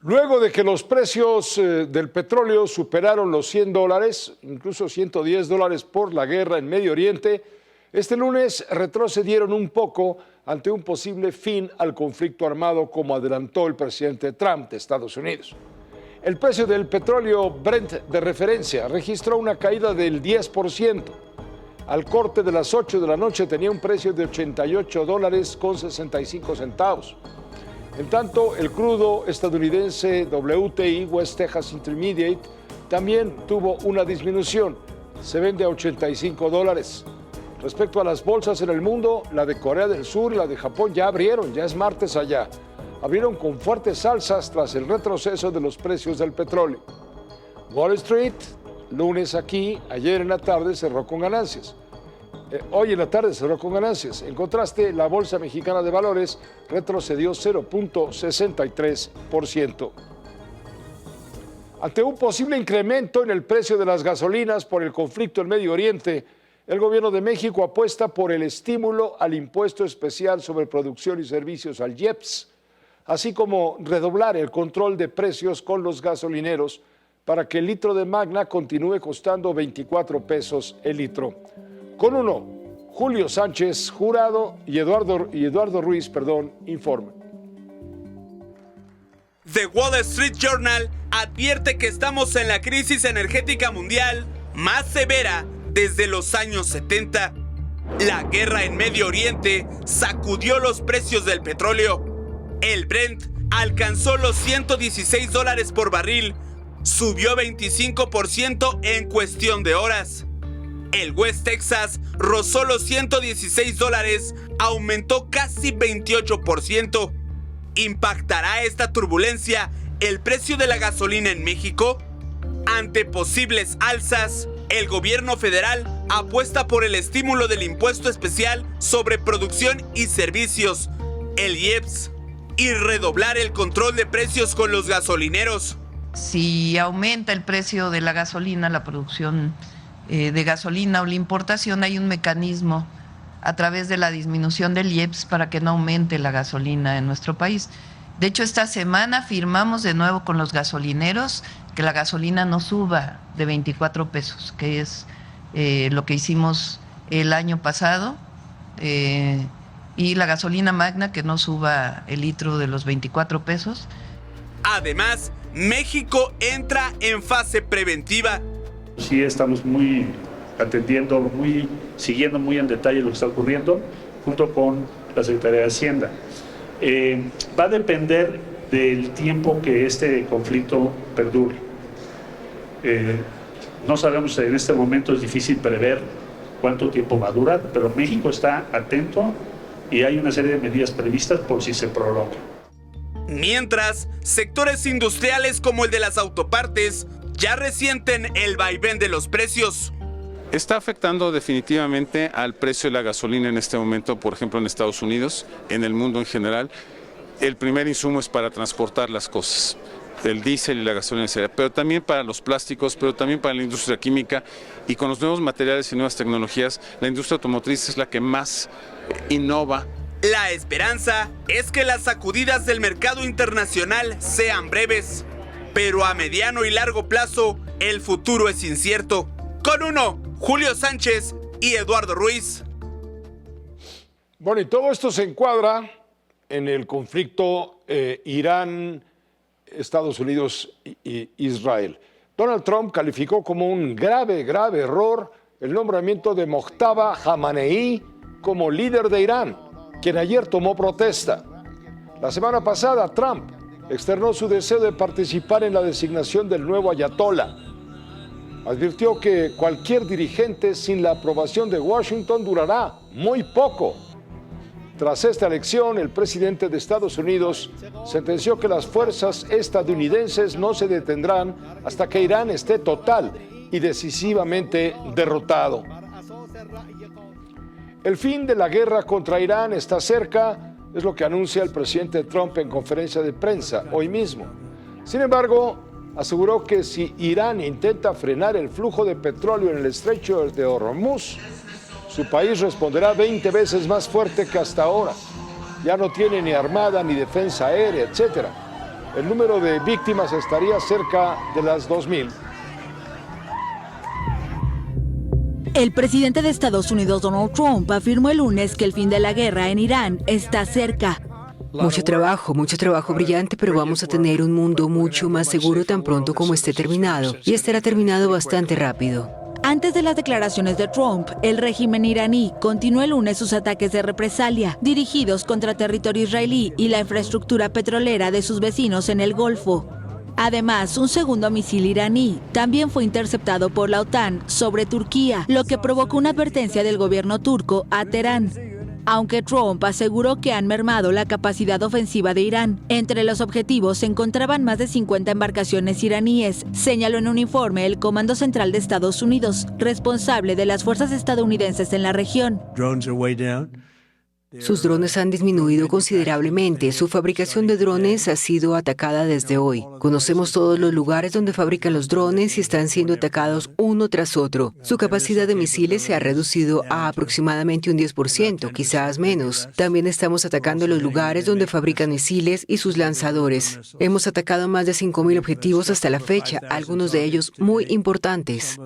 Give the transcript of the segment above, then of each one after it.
Luego de que los precios del petróleo superaron los $100, incluso $110 por la guerra en Medio Oriente, este lunes retrocedieron un poco ante un posible fin al conflicto armado, como adelantó el presidente Trump de Estados Unidos. El precio del petróleo Brent de referencia registró una caída del 10%. Al corte de las 8 de la noche tenía un precio de $88.65. En tanto, el crudo estadounidense WTI, West Texas Intermediate, también tuvo una disminución. Se vende a $85. Respecto a las bolsas en el mundo, la de Corea del Sur y la de Japón ya abrieron, ya es martes allá. Abrieron con fuertes alzas tras el retroceso de los precios del petróleo. Wall Street, lunes aquí, ayer en la tarde cerró con ganancias. Hoy en la tarde cerró con ganancias. En contraste, la Bolsa Mexicana de Valores retrocedió 0.63%. Ante un posible incremento en el precio de las gasolinas por el conflicto en Medio Oriente, el gobierno de México apuesta por el estímulo al impuesto especial sobre producción y servicios, al IEPS, así como redoblar el control de precios con los gasolineros para que el litro de Magna continúe costando 24 pesos el litro. Con uno, Julio Sánchez Jurado y Eduardo Ruiz, informan. The Wall Street Journal advierte que estamos en la crisis energética mundial más severa desde los años 70. La guerra en Medio Oriente sacudió los precios del petróleo. El Brent alcanzó los $116 por barril, subió 25% en cuestión de horas. El West Texas rozó los $116, aumentó casi 28%. ¿Impactará esta turbulencia el precio de la gasolina en México? Ante posibles alzas, el gobierno federal apuesta por el estímulo del impuesto especial sobre producción y servicios, el IEPS, y redoblar el control de precios con los gasolineros. Si aumenta el precio de la gasolina, la producción de gasolina o la importación, hay un mecanismo a través de la disminución del IEPS para que no aumente la gasolina en nuestro país. De hecho, esta semana firmamos de nuevo con los gasolineros que la gasolina no suba de 24 pesos, que es lo que hicimos el año pasado, y la gasolina Magna que no suba el litro de los 24 pesos. Además, México entra en fase preventiva. Sí, estamos siguiendo muy en detalle lo que está ocurriendo, junto con la Secretaría de Hacienda. Va a depender del tiempo que este conflicto perdure. No sabemos, en este momento es difícil prever cuánto tiempo va a durar, pero México está atento y hay una serie de medidas previstas por si se prolonga. Mientras, sectores industriales como el de las autopartes ya resienten el vaivén de los precios. Está afectando definitivamente al precio de la gasolina en este momento, por ejemplo en Estados Unidos, en el mundo en general. El primer insumo es para transportar las cosas, el diésel y la gasolina, pero también para los plásticos, pero también para la industria química, y con los nuevos materiales y nuevas tecnologías, la industria automotriz es la que más innova. La esperanza es que las sacudidas del mercado internacional sean breves, pero a mediano y largo plazo el futuro es incierto. Con uno, Julio Sánchez y Eduardo Ruiz. Bueno, y todo esto se encuadra en el conflicto Irán, Estados Unidos y Israel. Donald Trump calificó como un grave error el nombramiento de Mojtaba Khamenei como líder de Irán, quien ayer tomó protesta. La semana pasada, Trump externó su deseo de participar en la designación del nuevo ayatolá. Advirtió que cualquier dirigente sin la aprobación de Washington durará muy poco. Tras esta elección, el presidente de Estados Unidos sentenció que las fuerzas estadounidenses no se detendrán hasta que Irán esté total y decisivamente derrotado. El fin de la guerra contra Irán está cerca, es lo que anuncia el presidente Trump en conferencia de prensa hoy mismo. Sin embargo, aseguró que si Irán intenta frenar el flujo de petróleo en el estrecho de Hormuz, su país responderá 20 veces más fuerte que hasta ahora. Ya no tiene ni armada ni defensa aérea, etc. el número de víctimas estaría cerca de las 2,000. El presidente de Estados Unidos, Donald Trump, afirmó el lunes que el fin de la guerra en Irán está cerca. Mucho trabajo brillante, pero vamos a tener un mundo mucho más seguro tan pronto como esté terminado. Y estará terminado bastante rápido. Antes de las declaraciones de Trump, el régimen iraní continuó el lunes sus ataques de represalia, dirigidos contra territorio israelí y la infraestructura petrolera de sus vecinos en el Golfo. Además, un segundo misil iraní también fue interceptado por la OTAN sobre Turquía, lo que provocó una advertencia del gobierno turco a Teherán. Aunque Trump aseguró que han mermado la capacidad ofensiva de Irán, entre los objetivos se encontraban más de 50 embarcaciones iraníes, señaló en un informe el Comando Central de Estados Unidos, responsable de las fuerzas estadounidenses en la región. Sus drones han disminuido considerablemente. Su fabricación de drones ha sido atacada desde hoy. Conocemos todos los lugares donde fabrican los drones y están siendo atacados uno tras otro. Su capacidad de misiles se ha reducido a aproximadamente un 10%, quizás menos. También estamos atacando los lugares donde fabrican misiles y sus lanzadores. Hemos atacado más de 5,000 objetivos hasta la fecha, algunos de ellos muy importantes.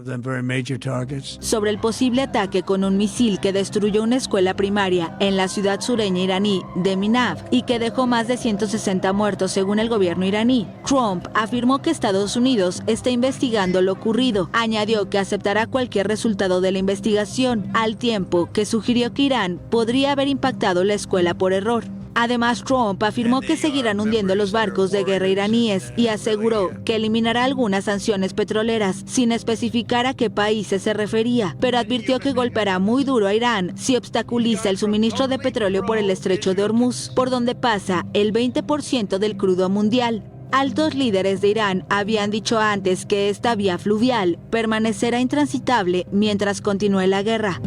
Sobre el posible ataque con un misil que destruyó una escuela primaria en la ciudad sureña iraní de Minav y que dejó más de 160 muertos según el gobierno iraní, Trump afirmó que Estados Unidos está investigando lo ocurrido. Añadió que aceptará cualquier resultado de la investigación, al tiempo que sugirió que Irán podría haber impactado la escuela por error. Además, Trump afirmó que seguirán hundiendo los barcos de guerra iraníes y aseguró que eliminará algunas sanciones petroleras, sin especificar a qué países se refería, pero advirtió que golpeará muy duro a Irán si obstaculiza el suministro de petróleo por el estrecho de Hormuz, por donde pasa el 20% del crudo mundial. Altos líderes de Irán habían dicho antes que esta vía fluvial permanecerá intransitable mientras continúe la guerra.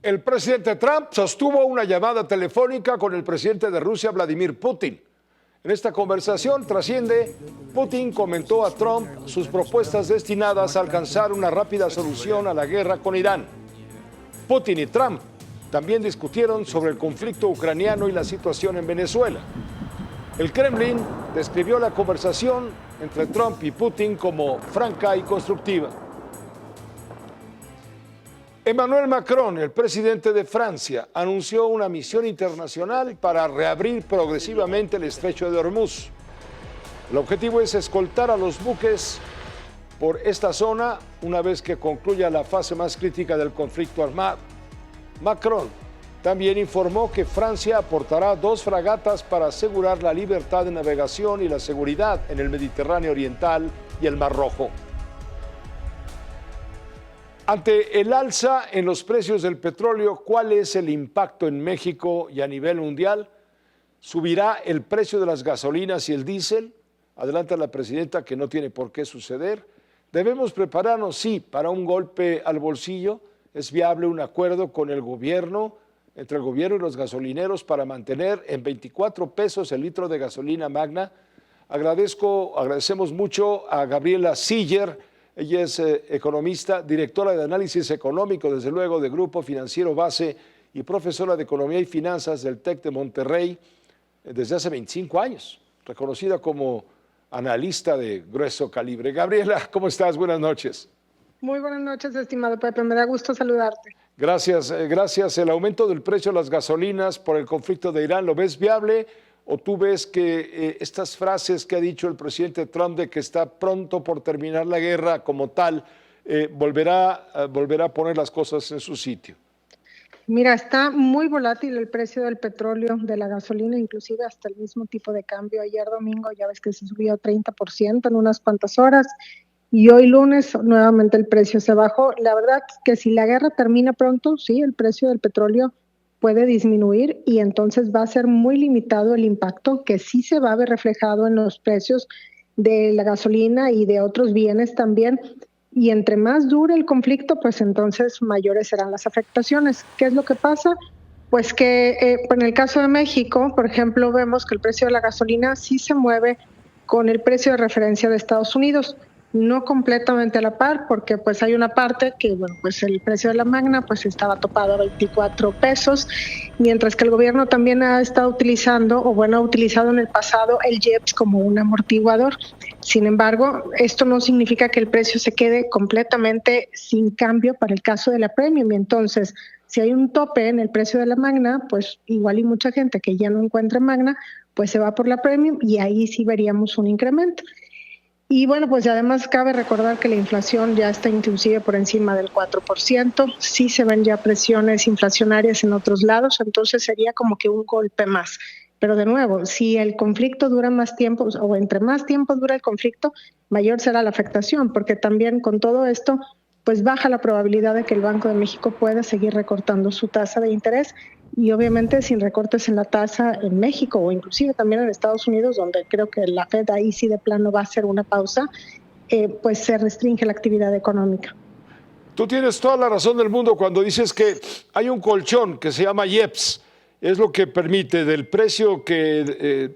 El presidente Trump sostuvo una llamada telefónica con el presidente de Rusia, Vladimir Putin. En esta conversación trasciende, Putin comentó a Trump sus propuestas destinadas a alcanzar una rápida solución a la guerra con Irán. Putin y Trump también discutieron sobre el conflicto ucraniano y la situación en Venezuela. El Kremlin describió la conversación entre Trump y Putin como franca y constructiva. Emmanuel Macron, el presidente de Francia, anunció una misión internacional para reabrir progresivamente el estrecho de Hormuz. El objetivo es escoltar a los buques por esta zona una vez que concluya la fase más crítica del conflicto armado. Macron también informó que Francia aportará 2 fragatas para asegurar la libertad de navegación y la seguridad en el Mediterráneo Oriental y el Mar Rojo. Ante el alza en los precios del petróleo, ¿cuál es el impacto en México y a nivel mundial? ¿Subirá el precio de las gasolinas y el diésel? Adelanta la presidenta que no tiene por qué suceder. ¿Debemos prepararnos, sí, para un golpe al bolsillo? ¿Es viable un acuerdo con el gobierno, entre el gobierno y los gasolineros para mantener en 24 pesos el litro de gasolina magna? Agradecemos mucho a Gabriela Siller. Ella es economista, directora de análisis económico, desde luego, de Grupo Financiero Base y profesora de Economía y Finanzas del TEC de Monterrey desde hace 25 años, reconocida como analista de grueso calibre. Gabriela, ¿cómo estás? Buenas noches. Muy buenas noches, estimado Pepe. Me da gusto saludarte. Gracias, gracias. El aumento del precio de las gasolinas por el conflicto de Irán, ¿lo ves viable? ¿O tú ves que estas frases que ha dicho el presidente Trump de que está pronto por terminar la guerra como tal, volverá a poner las cosas en su sitio? Mira, está muy volátil el precio del petróleo, de la gasolina, inclusive hasta el mismo tipo de cambio. Ayer domingo ya ves que se subió 30% en unas cuantas horas y hoy lunes nuevamente el precio se bajó. La verdad que si la guerra termina pronto, sí, el precio del petróleo puede disminuir y entonces va a ser muy limitado el impacto que sí se va a ver reflejado en los precios de la gasolina y de otros bienes también. Y entre más dure el conflicto, pues entonces mayores serán las afectaciones. ¿Qué es lo que pasa? Pues que en el caso de México, por ejemplo, vemos que el precio de la gasolina sí se mueve con el precio de referencia de Estados Unidos. no completamente a la par, porque pues hay una parte que, bueno, pues el precio de la Magna pues estaba topado a 24 pesos, mientras que el gobierno también ha estado utilizando, o bueno, ha utilizado en el pasado el IEPS como un amortiguador. Sin embargo, esto no significa que el precio se quede completamente sin cambio para el caso de la Premium. Entonces, si hay un tope en el precio de la Magna, pues igual y mucha gente que ya no encuentra Magna, pues se va por la Premium y ahí sí veríamos un incremento. Y bueno, pues además cabe recordar que la inflación ya está inclusive por encima del 4%, sí se ven ya presiones inflacionarias en otros lados, entonces sería como que un golpe más. Pero de nuevo, si el conflicto dura más tiempo, o entre más tiempo dura el conflicto, mayor será la afectación, porque también con todo esto, pues baja la probabilidad de que el Banco de México pueda seguir recortando su tasa de interés, y obviamente sin recortes en la tasa en México o inclusive también en Estados Unidos, donde creo que la Fed ahí sí de plano va a hacer una pausa, pues se restringe la actividad económica. Tú tienes toda la razón del mundo cuando dices que hay un colchón que se llama IEPS. Es lo que permite del precio que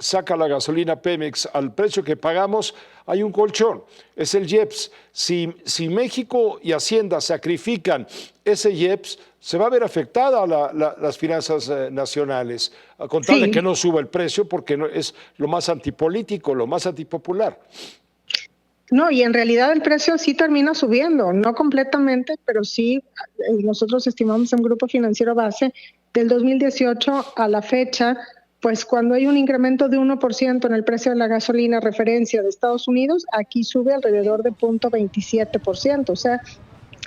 saca la gasolina Pemex al precio que pagamos, hay un colchón, es el IEPS. Si México y Hacienda sacrifican ese IEPS, se va a ver afectada las finanzas nacionales, con tal de que no suba el precio, porque es lo más antipolítico, lo más antipopular. No, y en realidad el precio sí termina subiendo, no completamente, pero sí, nosotros estimamos en Grupo Financiero Base, del 2018 a la fecha, pues cuando hay un incremento de 1% en el precio de la gasolina referencia de Estados Unidos, aquí sube alrededor de 0.27%, o sea,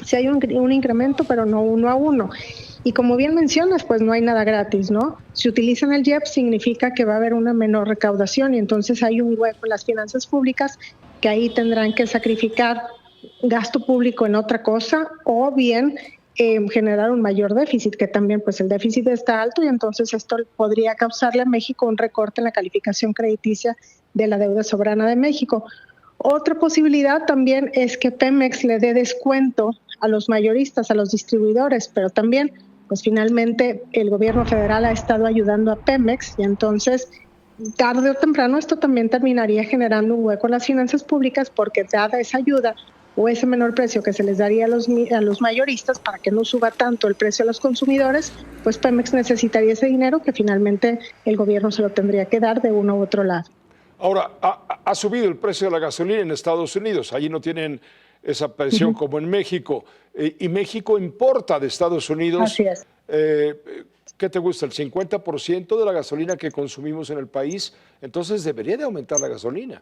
sí hay un incremento, pero no 1 a 1. Y como bien mencionas, pues no hay nada gratis, ¿no? Si utilizan el IEPS significa que va a haber una menor recaudación y entonces hay un hueco en las finanzas públicas que ahí tendrán que sacrificar gasto público en otra cosa o bien generar un mayor déficit, que también pues el déficit está alto y entonces esto podría causarle a México un recorte en la calificación crediticia de la deuda soberana de México. Otra posibilidad también es que Pemex le dé descuento a los mayoristas, a los distribuidores, pero también pues finalmente el gobierno federal ha estado ayudando a Pemex y entonces tarde o temprano esto también terminaría generando un hueco en las finanzas públicas porque dada esa ayuda o ese menor precio que se les daría a los mayoristas para que no suba tanto el precio a los consumidores, pues Pemex necesitaría ese dinero que finalmente el gobierno se lo tendría que dar de uno u otro lado. Ahora, ha subido el precio de la gasolina en Estados Unidos, allí no tienen esa presión como en México, y México importa de Estados Unidos. Así es. ¿Qué te gusta? ¿El 50% de la gasolina que consumimos en el país? Entonces debería de aumentar la gasolina.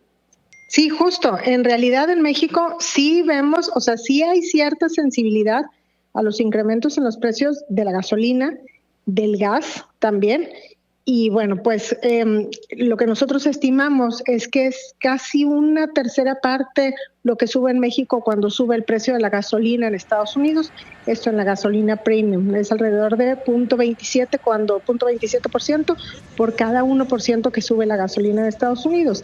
Sí, justo. En realidad en México sí vemos, o sea, sí hay cierta sensibilidad a los incrementos en los precios de la gasolina, del gas también. Y bueno, pues lo que nosotros estimamos es que es casi una tercera parte lo que sube en México cuando sube el precio de la gasolina en Estados Unidos. Esto en la gasolina premium es alrededor de 0.27% por cada 1% que sube la gasolina en Estados Unidos.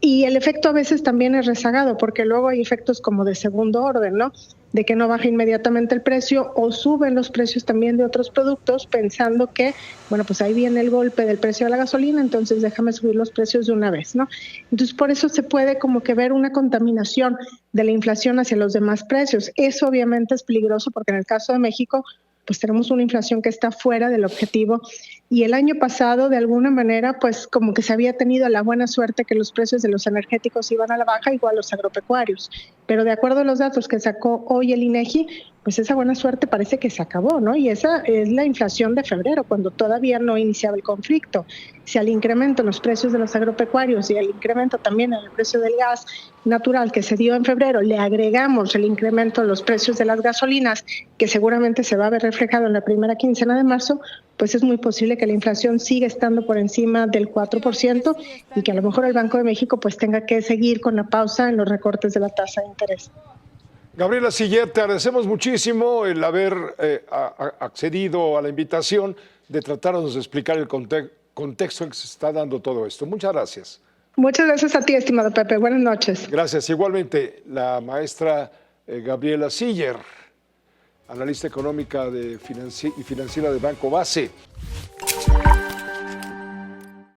Y el efecto a veces también es rezagado, porque luego hay efectos como de segundo orden, ¿no? De que no baja inmediatamente el precio o suben los precios también de otros productos pensando que, bueno, pues ahí viene el golpe del precio de la gasolina, entonces déjame subir los precios de una vez, ¿no? Entonces por eso se puede como que ver una contaminación de la inflación hacia los demás precios. Eso obviamente es peligroso porque en el caso de México, pues tenemos una inflación que está fuera del objetivo y el año pasado de alguna manera pues como que se había tenido la buena suerte que los precios de los energéticos iban a la baja, igual los agropecuarios, pero de acuerdo a los datos que sacó hoy el INEGI, pues esa buena suerte parece que se acabó, ¿no? Y esa es la inflación de febrero, cuando todavía no iniciaba el conflicto. Si al incremento en los precios de los agropecuarios y al incremento también en el precio del gas natural que se dio en febrero, le agregamos el incremento en los precios de las gasolinas, que seguramente se va a ver reflejado en la primera quincena de marzo, pues es muy posible que la inflación siga estando por encima del 4% y que a lo mejor el Banco de México pues tenga que seguir con la pausa en los recortes de la tasa de interés. Gabriela Siller, te agradecemos muchísimo el haber accedido a la invitación de tratarnos de explicar el contexto en que se está dando todo esto. Muchas gracias. Muchas gracias a ti, estimado Pepe. Buenas noches. Gracias. Igualmente, la maestra Gabriela Siller, analista económica y financiera de Banco Base.